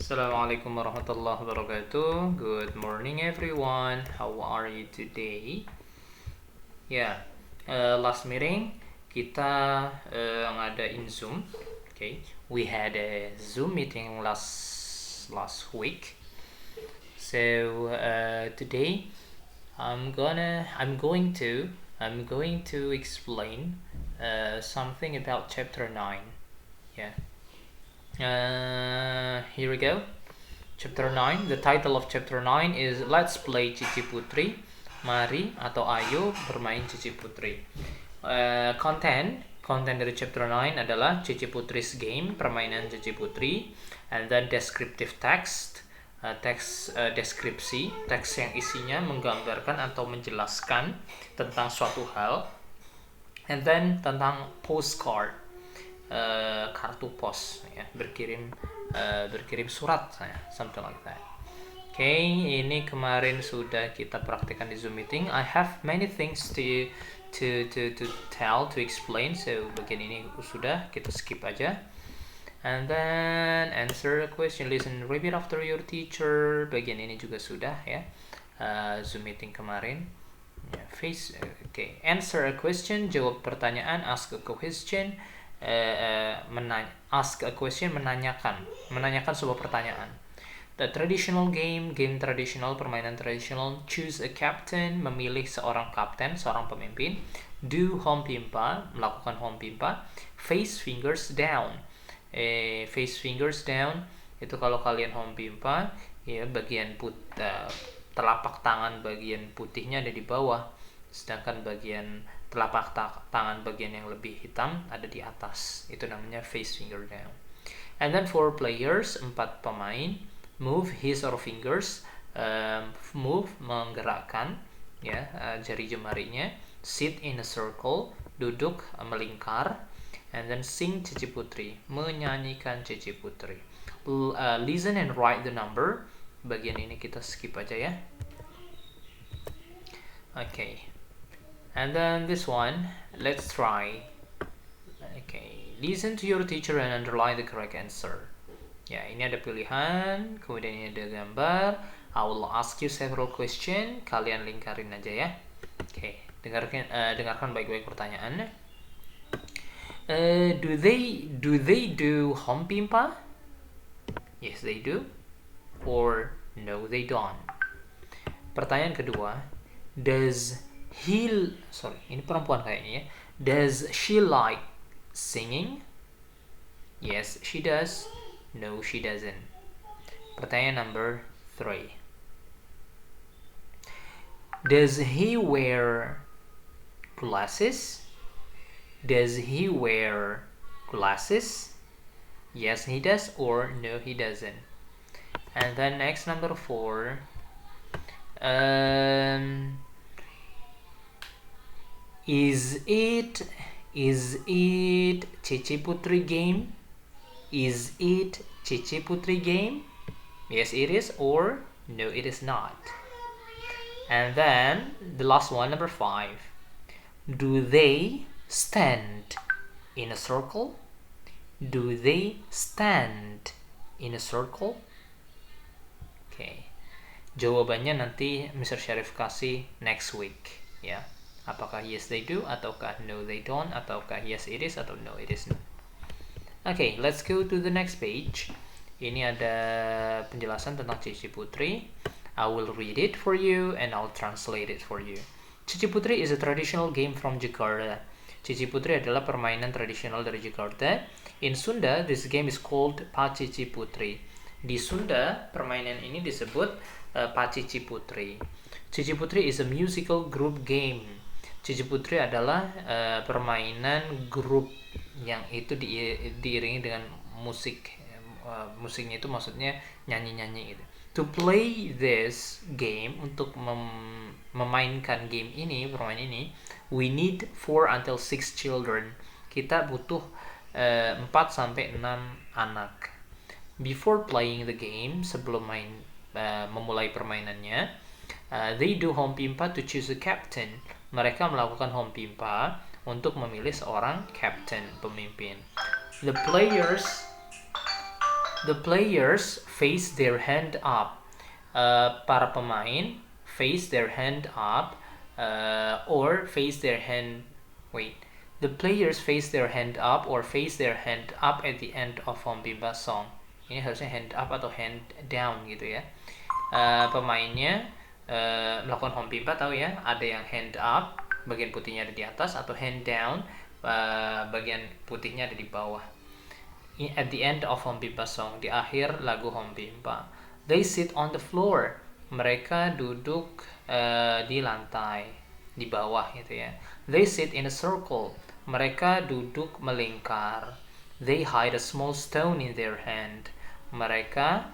Assalamualaikum warahmatullahi wabarakatuh. Good morning everyone. How are you today? Last meeting kita ngadain Zoom. Okay, we had a Zoom meeting last week. So today I'm going to explain something about chapter 9. Here we go. Chapter 9. The title of chapter 9 is Let's Play Cici Putri. Mari atau ayo bermain Cici Putri. Content dari chapter 9 adalah Cici Putri's game, permainan Cici Putri, and then descriptive text, deskripsi, teks yang isinya menggambarkan atau menjelaskan tentang suatu hal, and then tentang postcard, kartu pos, ya, berkirim surat, ya, something like that. Okay, ini kemarin sudah kita praktikkan di Zoom meeting. I have many things to tell, to explain. So bagian ini sudah, kita skip aja. And then answer a question, listen, repeat after your teacher. Bagian ini juga sudah, ya. Zoom meeting kemarin. Okay. Answer a question, jawab pertanyaan. Ask a question, ask a question, menanyakan sebuah pertanyaan. The traditional game tradisional, permainan tradisional. Choose a captain, memilih seorang kapten, seorang pemimpin. Do home pimpa, melakukan home pimpa. Face fingers down. Face fingers down itu kalau kalian home pimpa, ya, bagian telapak tangan bagian putihnya ada di bawah, sedangkan bagian telapak tangan bagian yang lebih hitam ada di atas. Itu namanya face finger down. And then for players, 4 pemain. Move his or fingers, move, menggerakkan, ya, jari jemarinya. Sit in a circle, duduk, melingkar. And then sing Cici Putri, menyanyikan Cici Putri. Listen and write the number. Bagian ini kita skip aja, ya. Okay. And then this one, let's try. Okay, listen to your teacher and underline the correct answer. Ya, ini ada pilihan, kemudian ini ada gambar. I will ask you several question. Kalian lingkarin aja, ya. Okay, dengarkan baik-baik pertanyaannya. Do they do home pimpa? Yes, they do. Or no, they don't. Pertanyaan kedua, ini perempuan kayaknya, ya. Does she like singing? Yes, she does. No, she doesn't. Pertanyaan number 3. Does he wear glasses? Does he wear glasses? Yes, he does. Or no, he doesn't. And then next, number 4. Is it Cici Putri game? Is it Cici Putri game? Yes, it is. Or no, it is not. And then the last one, number 5. Do they stand in a circle? Do they stand in a circle? Okay. Jawabannya nanti Mr. Syarif kasih next week, ya. Apakah yes they do, ataukah no they don't, ataukah yes it is, atau no it is not. Okay, let's go to the next page. Ini ada penjelasan tentang Cici Putri. I will read it for you and I'll translate it for you. Cici Putri is a traditional game from Jakarta. Cici Putri adalah permainan tradisional dari Jakarta. In Sunda, this game is called Pacici Putri. Di Sunda, permainan ini disebut Pacici Putri. Cici Putri is a musical group game. Cici Putri adalah permainan grup yang itu diiringi dengan musik. Musiknya itu maksudnya nyanyi-nyanyi gitu. To play this game, untuk memainkan game ini, permainan ini, we need 4 until 6 children. Kita butuh 4 sampai 6 anak. Before playing the game, sebelum memulai permainannya, they do home pimpa to choose a captain. Mereka melakukan home pimpa untuk memilih seorang captain, pemimpin. The players The players face their hand up. Para pemain face their hand up or face their hand. Wait. The players face their hand up or face their hand up at the end of Hombimba song. Ini harusnya hand up atau hand down gitu ya. Pemainnya melakukan Hombimba, tahu ya, ada yang hand up, bagian putihnya ada di atas, atau hand down, bagian putihnya ada di bawah. At the end of Hombimba song, di akhir lagu Hombimba. They sit on the floor. Mereka duduk di lantai, di bawah gitu ya. They sit in a circle. Mereka duduk melingkar. They hide a small stone in their hand. Mereka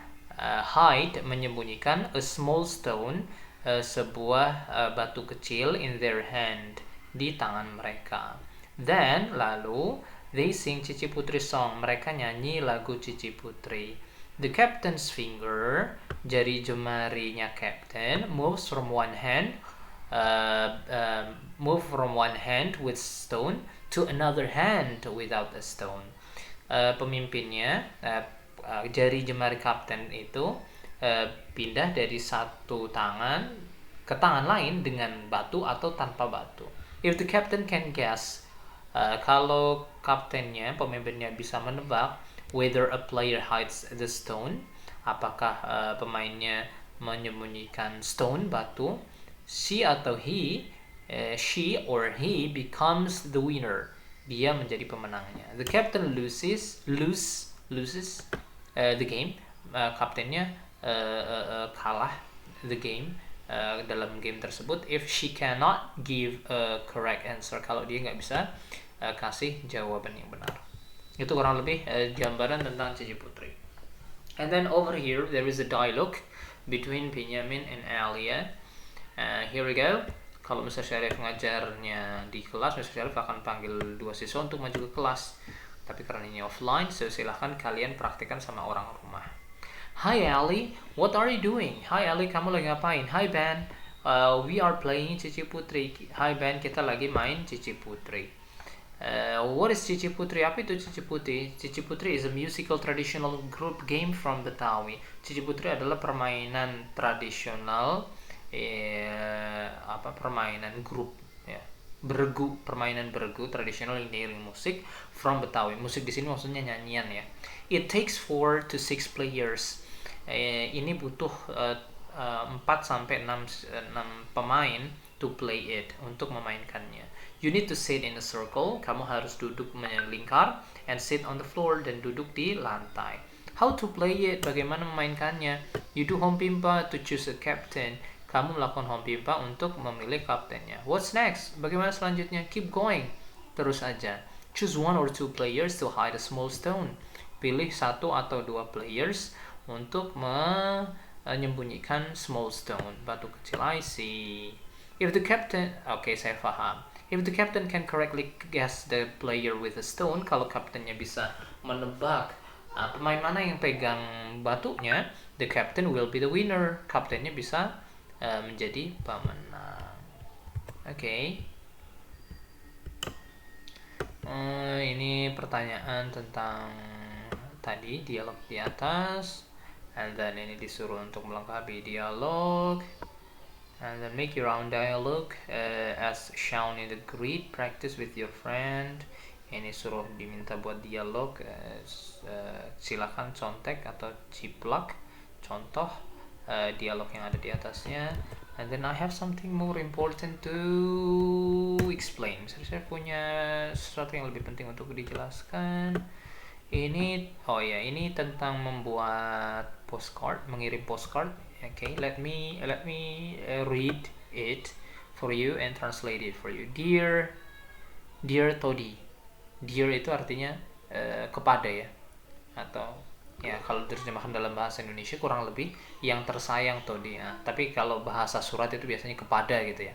hide, menyembunyikan, a small stone, sebuah batu kecil, in their hand, di tangan mereka. Then, lalu, they sing Cici Putri song. Mereka nyanyi lagu Cici Putri. The captain's finger, jari jemarinya captain, moves from one hand, with stone to another hand without a stone. Pemimpinnya, jari jemari kapten itu pindah dari satu tangan ke tangan lain dengan batu atau tanpa batu. If the captain can guess, kalau kaptennya, pemimpinnya bisa menebak whether a player hides the stone, apakah pemainnya menyembunyikan stone, batu, she or he becomes the winner. Dia menjadi pemenangnya. The captain loses the game. Kaptennya kalah the game, dalam game tersebut if she cannot give a correct answer, kalau dia nggak bisa kasih jawaban yang benar. Itu kurang lebih gambaran tentang Cici Putri. And then over here there is a dialogue between Benjamin and Alia. Here we go. Kalau Mr. Syarif ngajarnya di kelas, Mr. Syarif akan panggil 2 siswa untuk maju ke kelas. Tapi karena ini offline, so silahkan kalian praktikkan sama orang rumah. Hi Ali, what are you doing? Hi Ali, kamu lagi ngapain? Hi Ben, we are playing Cici Putri. Hi Ben, kita lagi main Cici Putri. What is Cici Putri? Apa itu Cici Putri? Cici Putri is a musical traditional group game from Betawi. Cici Putri adalah permainan tradisional, permainan grup ya, permainan beregu tradisional iring musik from Betawi. Musik di sini maksudnya nyanyian ya. It takes 4 to 6 players. Ini butuh 4 sampai 6 pemain to play it, untuk memainkannya. You need to sit in a circle. Kamu harus duduk melingkar, and sit on the floor, dan duduk di lantai. How to play it? Bagaimana memainkannya? You do Hombimba to choose a captain. Kamu melakukan Hombimba untuk memilih kaptennya. What's next? Bagaimana selanjutnya? Keep going. Terus aja. Choose 1 or 2 players to hide a small stone. Pilih 1 atau 2 players untuk menyembunyikan small stone, batu kecil. I see. If the captain, okay, saya paham. If the captain can correctly guess the player with a stone, kalau kaptennya bisa menebak pemain mana yang pegang batunya, the captain will be the winner. Kaptennya bisa menjadi pemenang. Oke. Ini pertanyaan tentang tadi dialog di atas, and then ini disuruh untuk melengkapi dialog, and then make your own dialogue as shown in the grid. Practice with your friend. Ini suruh diminta buat dialog, silakan contek atau ciplak contoh dialog yang ada di atasnya. And then I have something more important to explain. Saya punya sesuatu yang lebih penting untuk dijelaskan. Ini tentang membuat postcard, mengirim postcard. Okay, let me read it for you and translate it for you. Dear Todi. Dear itu artinya kepada ya, atau ya kalau diterjemahkan dalam bahasa Indonesia kurang lebih yang tersayang Todi ya. Tapi kalau bahasa surat itu biasanya kepada gitu ya.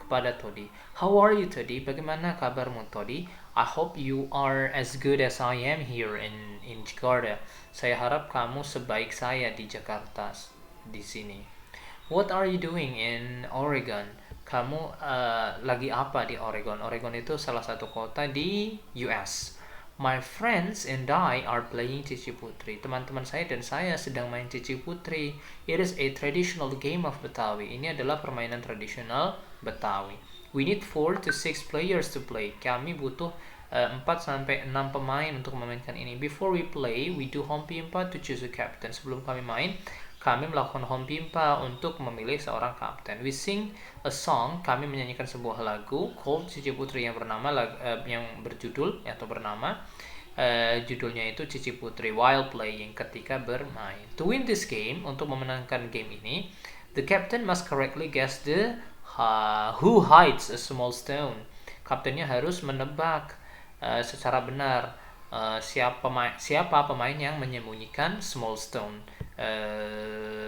Kepada Todi. How are you Todi? Bagaimana kabarmu Todi? I hope you are as good as I am here in Jakarta. Saya harap kamu sebaik saya di Jakarta di sini. What are you doing in Oregon? Kamu lagi apa di Oregon? Oregon itu salah satu kota di US. My friends and I are playing Cici Putri. Teman-teman saya dan saya sedang main Cici Putri. It is a traditional game of Betawi. Ini adalah permainan tradisional Betawi. We need 4 to 6 players to play. Kami butuh 4 sampai 6 pemain untuk memainkan ini. Before we play, we do home pimpa to choose a captain. Sebelum kami main, kami melakukan home pimpa untuk memilih seorang kapten. We sing a song, kami menyanyikan sebuah lagu called Cici Putri yang bernama yang berjudul atau bernama judulnya itu Cici Putri while playing, ketika bermain. To win this game, untuk memenangkan game ini, the captain must correctly guess who hides a small stone. Kaptennya harus menebak secara benar siapa pemain yang menyembunyikan small stone,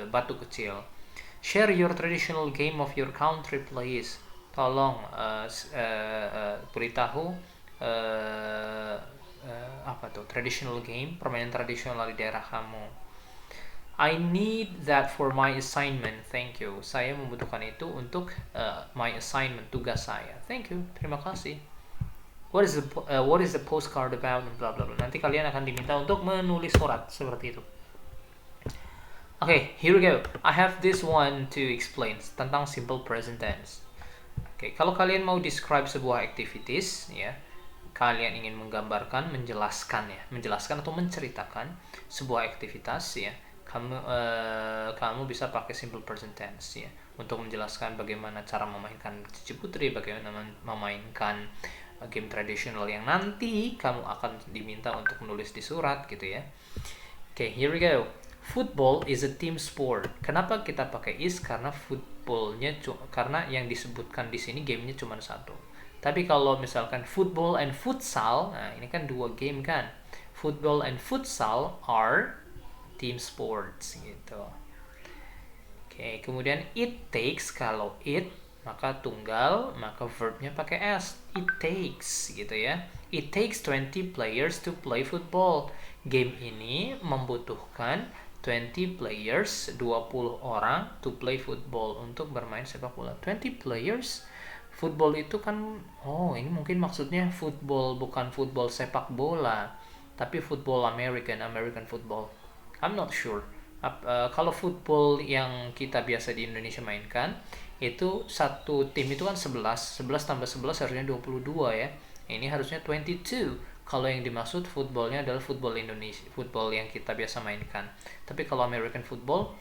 batu kecil. Share your traditional game of your country, please. Tolong beritahu apa tuh traditional game, permainan tradisional di daerah kamu. I need that for my assignment. Thank you. Saya membutuhkan itu untuk my assignment, tugas saya. Thank you. Terima kasih. What is the postcard about? Blah blah blah. Nanti kalian akan diminta untuk menulis surat seperti itu. Okay, here we go. I have this one to explain tentang simple present tense. Okay, kalau kalian mau describe sebuah activities, ya, kalian ingin menggambarkan, menjelaskan atau menceritakan sebuah aktivitas, ya, kamu bisa pakai simple present tense, ya, untuk menjelaskan bagaimana cara memainkan Cici Putri, bagaimana memainkan game tradisional yang nanti kamu akan diminta untuk menulis di surat, gitu ya. Okay, here we go. Football is a team sport. Kenapa kita pakai is? Karena karena yang disebutkan di sini gamenya cuma satu. Tapi kalau misalkan football and futsal, nah ini kan dua game kan. Football and futsal are team sports gitu. Oke, kemudian it takes, kalau it maka tunggal, maka verbnya pakai s. It takes gitu ya. It takes 20 players to play football. Game ini membutuhkan 20 players, 20 orang to play football, untuk bermain sepak bola. 20 players, football itu kan, ini mungkin maksudnya football, bukan football sepak bola, tapi football American football. I'm not sure. Kalau football yang kita biasa di Indonesia mainkan, itu satu tim itu kan 11 tambah 11 harusnya 22 ya. Ini harusnya 22. Kalau yang dimaksud footballnya adalah football Indonesia, football yang kita biasa mainkan. Tapi kalau American football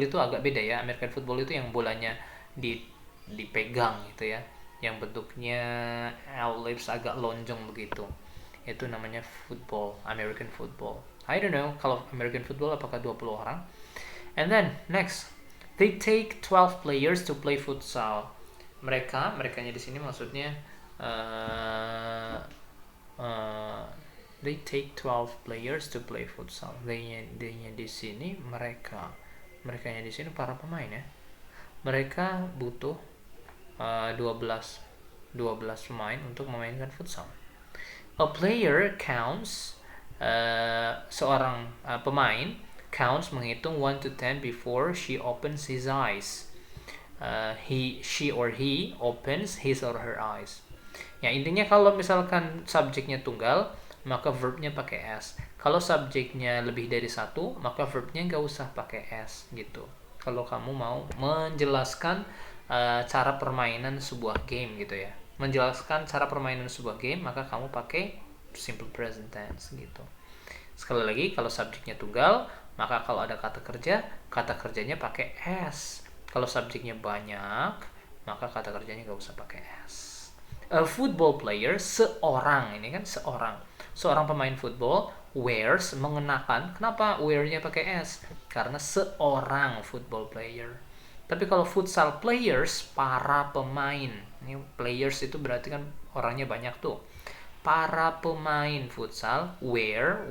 itu agak beda ya. American football itu yang bolanya dipegang gitu ya, yang bentuknya ellipse, agak lonjong begitu. Itu namanya football, American football. I don't know kalau American football apakah 20 orang. And then next, they take 12 players to play futsal. Merekanya di sini maksudnya they take 12 players to play futsal. They-nya di sini merekanya di sini para pemain ya. Mereka butuh 12 pemain untuk memainkan futsal. A player counts, seorang pemain counts, menghitung 1 to 10 before she opens his eyes. She or he opens his or her eyes. Ya, intinya kalau misalkan subjeknya tunggal, maka verbnya pakai s. Kalau subjeknya lebih dari satu, maka verbnya nggak usah pakai s gitu. Kalau kamu mau menjelaskan cara permainan sebuah game gitu ya, menjelaskan cara permainan sebuah game, maka kamu pakai simple present tense gitu. Sekali lagi, kalau subjeknya tunggal, maka kalau ada kata kerjanya pakai s. Kalau subjeknya banyak, maka kata kerjanya nggak usah pakai s. A football player, seorang pemain football, wears, mengenakan. Kenapa wear-nya pakai s? Karena seorang football player. Tapi kalau futsal players, para pemain. Ini players itu berarti kan orangnya banyak tuh. Para pemain futsal, wear,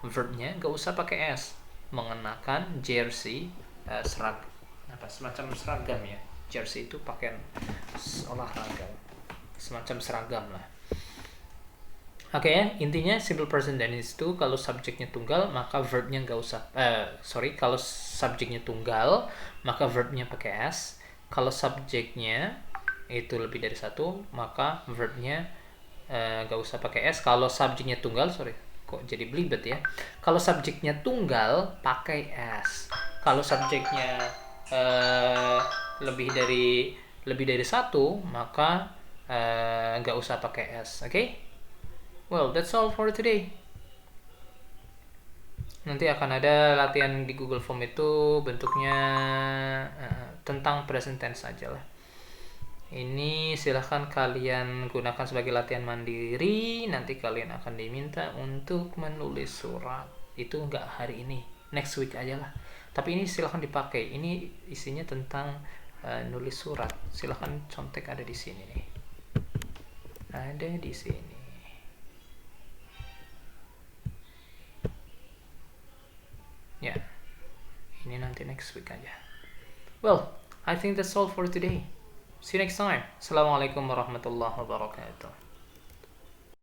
verbnya nggak usah pakai s. Mengenakan jersey, semacam seragam ya. Jersey itu pakaian olahraga, semacam seragam lah. Oke ya, intinya simple present tense itu kalau subjeknya tunggal, maka verbnya nggak usah. Kalau subjeknya tunggal, maka verbnya pakai s. Kalau subjeknya itu lebih dari satu, maka verbnya nggak usah pakai S. Kalau subjeknya tunggal, sorry, kok jadi belibet ya. Kalau subjeknya tunggal pakai S. Kalau subjeknya lebih dari satu, maka nggak usah pakai S. Oke? Well, that's all for today. Nanti akan ada latihan di Google Form itu, bentuknya tentang present tense aja lah. Ini silahkan kalian gunakan sebagai latihan mandiri. Nanti kalian akan diminta untuk menulis surat. Itu nggak hari ini, next week aja lah. Tapi ini silahkan dipakai. Ini isinya tentang nulis surat. Silahkan contek, ada di sini nih. Ada di sini. Ya, ini nanti next week aja. Well, I think that's all for today. See you next time. Assalamualaikum warahmatullahi wabarakatuh.